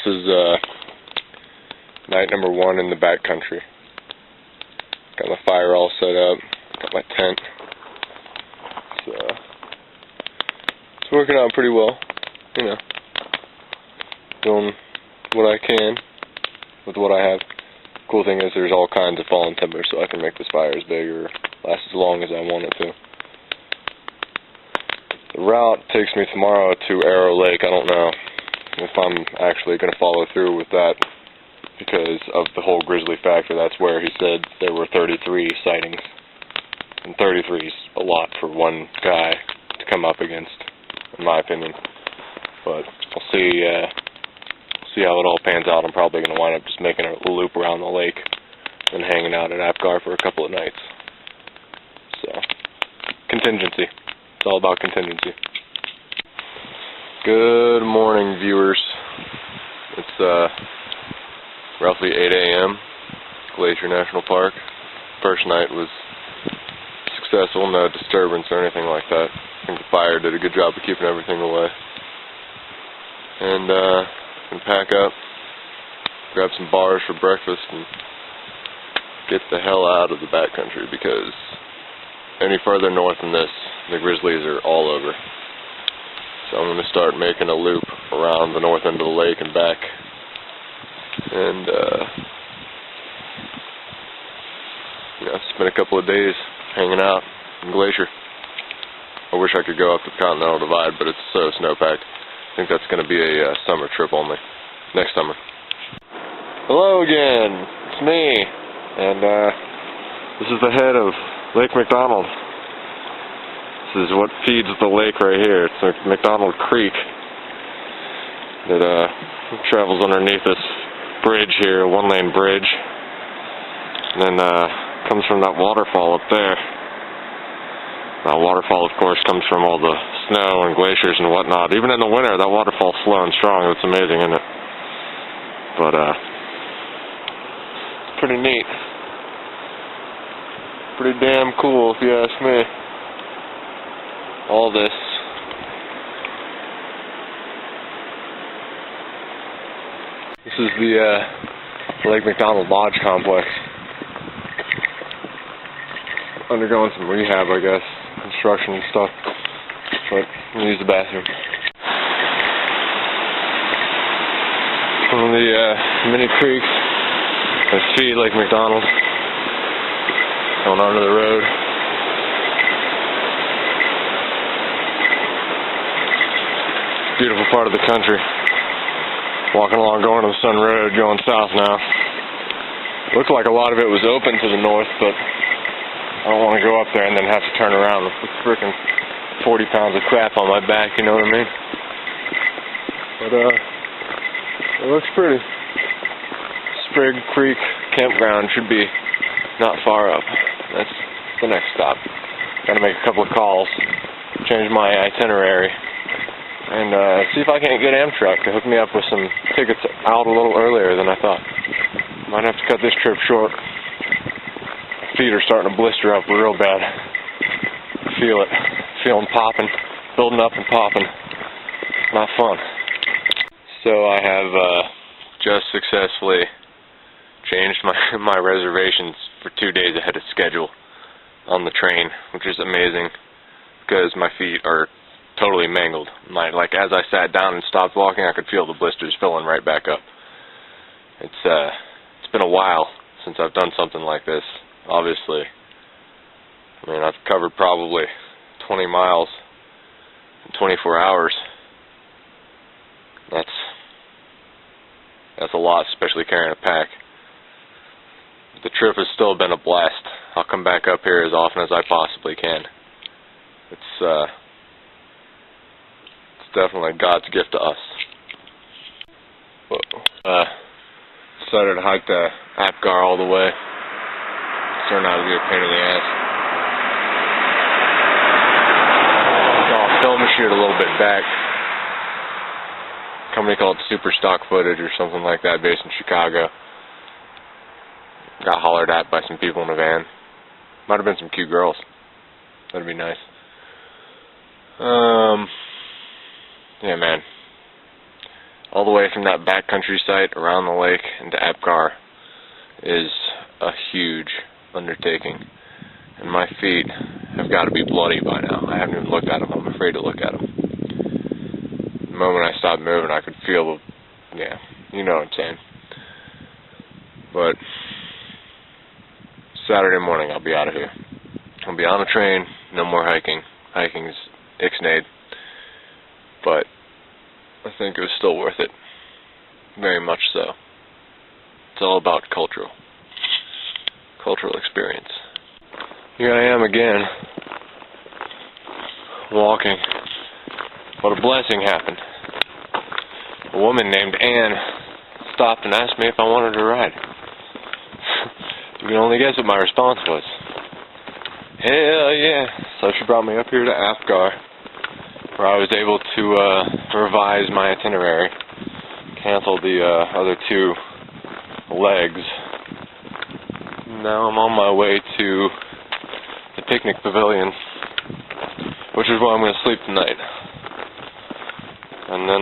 is night number 1 in the backcountry. Got my fire all set up, got my tent. It's working out pretty well, you know. Doing what I can with what I have. Cool thing is there's all kinds of fallen timber, so I can make this fire as big or last as long as I want it to. The route takes me tomorrow to Arrow Lake. I don't know if I'm actually going to follow through with that because of the whole grizzly factor. That's where he said there were 33 sightings. And 33 is a lot for one guy to come up against, in my opinion. But we'll see how it all pans out. I'm probably going to wind up just making a loop around the lake and hanging out at Apgar for a couple of nights. So, contingency. It's all about contingency. Good morning, viewers. It's roughly 8 a.m. Glacier National Park. First night was successful, no disturbance or anything like that. I think the fire did a good job of keeping everything away. And can pack up, grab some bars for breakfast, and get the hell out of the backcountry because any further north than this, the grizzlies are all over. So I'm going to start making a loop around the north end of the lake and back. And spend a couple of days hanging out in Glacier. I wish I could go up to the Continental Divide, but it's so snowpacked. I think that's going to be a summer trip only, next summer. Hello again, it's me, and this is the head of Lake McDonald. This is what feeds the lake right here. It's a McDonald Creek that travels underneath this bridge here, a one-lane bridge, and then comes from that waterfall up there. That waterfall, of course, comes from all the snow and glaciers and whatnot. Even in the winter, that waterfall's slow and strong. It's amazing, isn't it? But, it's pretty neat. Pretty damn cool, if you ask me. All this. This is the Lake McDonald Lodge complex. Undergoing some rehab, I guess. Construction and stuff, but I'm going to use the bathroom. One of the mini creeks that feed Lake McDonald, going onto the road. Beautiful part of the country. Walking along, going to the Sun Road, going south now. Looks like a lot of it was open to the north, but I don't want to go up there and then have to turn around with freaking 40 pounds of crap on my back, you know what I mean? But, it looks pretty. Sprig Creek Campground should be not far up. That's the next stop. Gotta make a couple of calls, change my itinerary, and see if I can't get Amtrak to hook me up with some tickets out a little earlier than I thought. Might have to cut this trip short. Feet are starting to blister up real bad. Feel it. Feeling popping. Building up and popping. Not fun. So I have just successfully changed my reservations for 2 days ahead of schedule on the train, which is amazing because my feet are totally mangled. As I sat down and stopped walking, I could feel the blisters filling right back up. It's been a while since I've done something like this. Obviously, I mean, I've covered probably 20 miles in 24 hours. That's a lot, especially carrying a pack. The trip has still been a blast. I'll come back up here as often as I possibly can. It's definitely God's gift to us. Decided to hike to Apgar all the way. Turned out to be a pain in the ass. I'll film and shoot a little bit back. A company called Super Stock Footage or something like that, based in Chicago. Got hollered at by some people in a van. Might have been some cute girls. That'd be nice. Yeah, man. all the way from that backcountry site around the lake into Apgar is a huge undertaking. And my feet have got to be bloody by now. I haven't even looked at them. I'm afraid to look at them. The moment I stopped moving, I could feel the, yeah, you know what I'm saying. But Saturday morning, I'll be out of here. I'll be on a train, no more hiking. Hiking's ixnayed. But I think it was still worth it. Very much so. It's all about cultural experience. Here I am again, walking. But a blessing happened. A woman named Anne stopped and asked me if I wanted to ride. You can only guess what my response was. Hell yeah. So she brought me up here to Apgar, where I was able to revise my itinerary, cancel the other 2 legs. Now I'm on my way to the picnic pavilion, which is where I'm going to sleep tonight. And then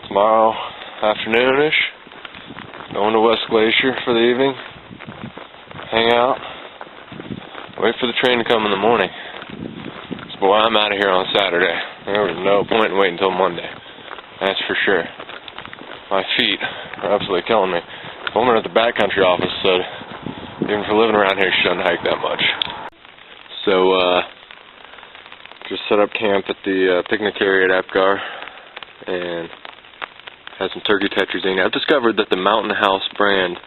tomorrow afternoon-ish, going to West Glacier for the evening, hang out, wait for the train to come in the morning. So boy, I'm out of here on Saturday. There was no point in waiting until Monday. That's for sure. My feet are absolutely killing me. The woman at the backcountry office said, even for living around here, she doesn't hike that much. So, just set up camp at the picnic area at Apgar, and had some turkey tetrazzini. I've discovered that the Mountain House brand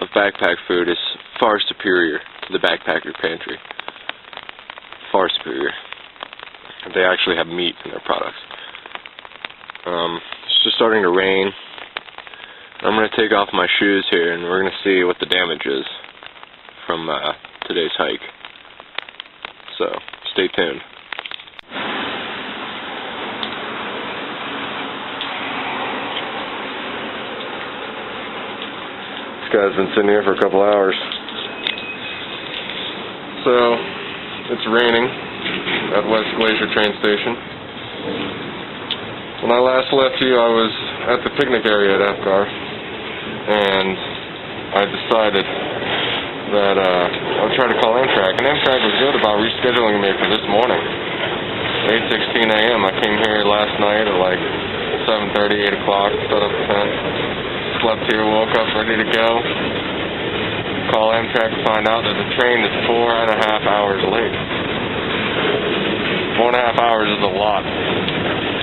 of backpack food is far superior to the backpacker pantry. Far superior. They actually have meat in their products. It's just starting to rain. I'm going to take off my shoes here, and we're going to see what the damage is from today's hike. So, stay tuned. This guy's been sitting here for a couple hours. So, it's raining at West Glacier train station. When I last left you, I was at the picnic area at Apgar, and I decided that I would try to call Amtrak, and Amtrak was good about rescheduling me for this morning. 8:16 a.m. I came here last night at like 7:30, 8 o'clock, set up the tent, slept here, woke up ready to go. Call Amtrak to find out that the train is 4.5 hours late. 4.5 hours is a lot,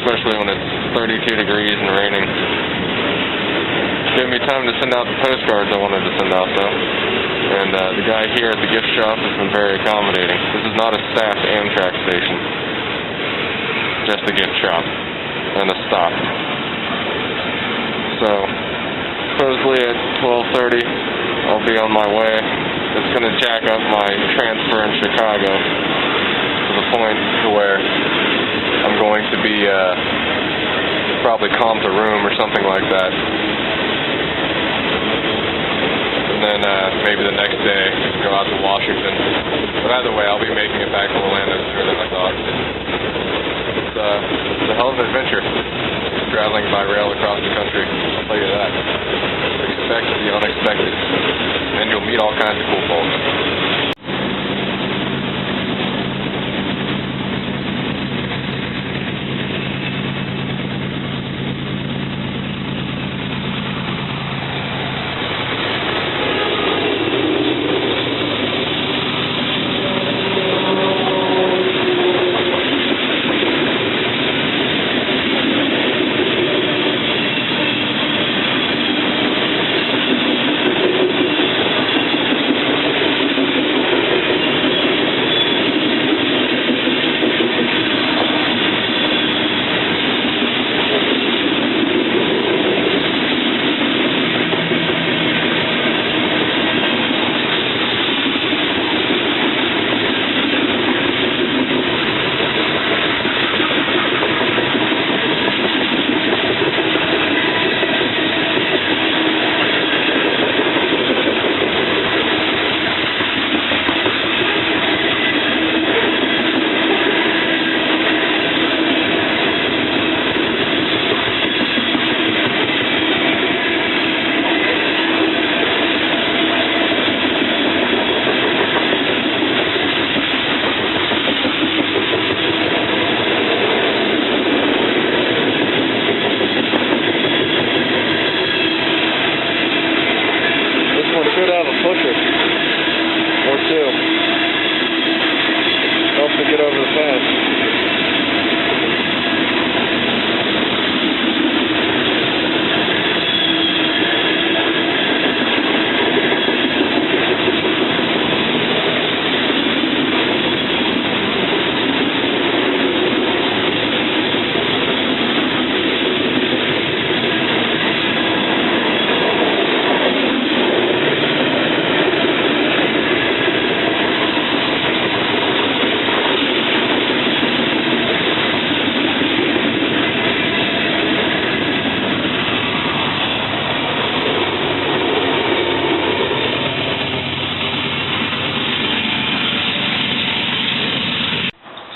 especially when it's 32 degrees and raining. Gave me time to send out the postcards I wanted to send out, though. And the guy here at the gift shop has been very accommodating. This is not a staffed Amtrak station. Just a gift shop. And a stop. So, supposedly at 12:30, I'll be on my way. It's going to jack up my transfer in Chicago to the point to where I'm going to be probably comped a room or something like that. And then maybe the next day go out to Washington. But either way, I'll be making it back to Orlando sooner than I thought. It's a hell of an adventure, traveling by rail across the country. I'll tell you that. Expect the unexpected, and you'll meet all kinds of cool folks.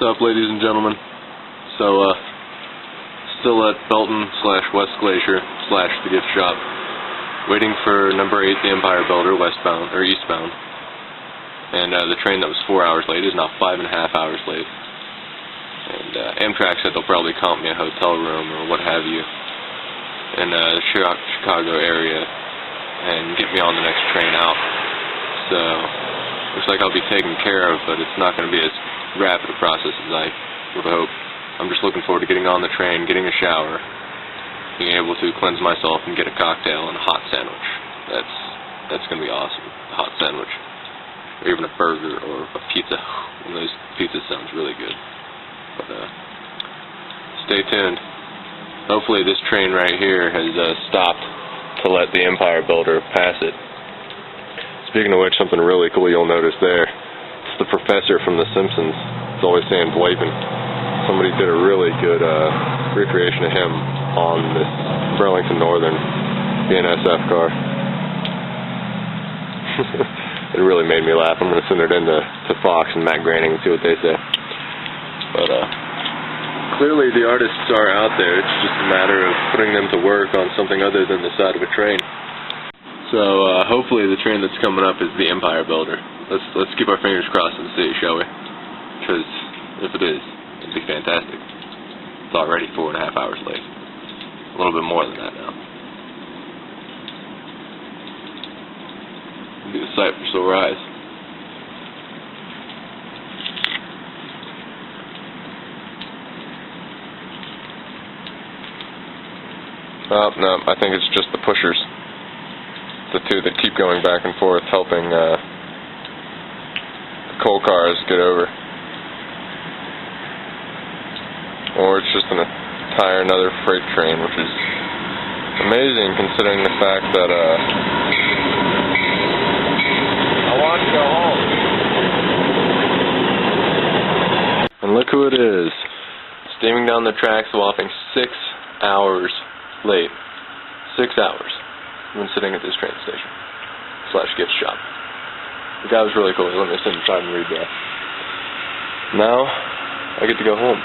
up, ladies and gentlemen? So, still at Belton/West Glacier / the gift shop, waiting for number 8, the Empire Builder, westbound, or eastbound. And the train that was 4 hours late is now 5.5 hours late. And Amtrak said they'll probably comp me a hotel room or what have you in the Chicago area and get me on the next train out. So, looks like I'll be taken care of, but it's not going to be as rapid a process as I would hope. I'm just looking forward to getting on the train, getting a shower, being able to cleanse myself and get a cocktail and a hot sandwich. That's going to be awesome. A hot sandwich. Or even a burger or a pizza. One of those pizzas sounds really good. But stay tuned. Hopefully this train right here has stopped to let the Empire Builder pass it. Speaking of which, something really cool you'll notice there. It's the professor from The Simpsons. It's always saying Blapin'. Somebody did a really good recreation of him on this Burlington Northern BNSF car. It really made me laugh. I'm going to send it in to Fox and Matt Groening and see what they say. But clearly the artists are out there. It's just a matter of putting them to work on something other than the side of a train. So hopefully the train that's coming up is the Empire Builder. Let's keep our fingers crossed and see, shall we? Because if it is, it'd be fantastic. It's already 4.5 hours late. A little bit more than that now. It'll be a sight for sore eyes. Oh, no, I think it's just the pushers. The two that keep going back and forth, helping the coal cars get over. Or it's just going to tire another freight train, which is amazing considering the fact that I want to go home. And look who it is. Steaming down the tracks, a whopping 6 hours late. 6 hours. I've been sitting at this train station / gift shop. The guy was really cool. He let me sit inside and read that. Now I get to go home.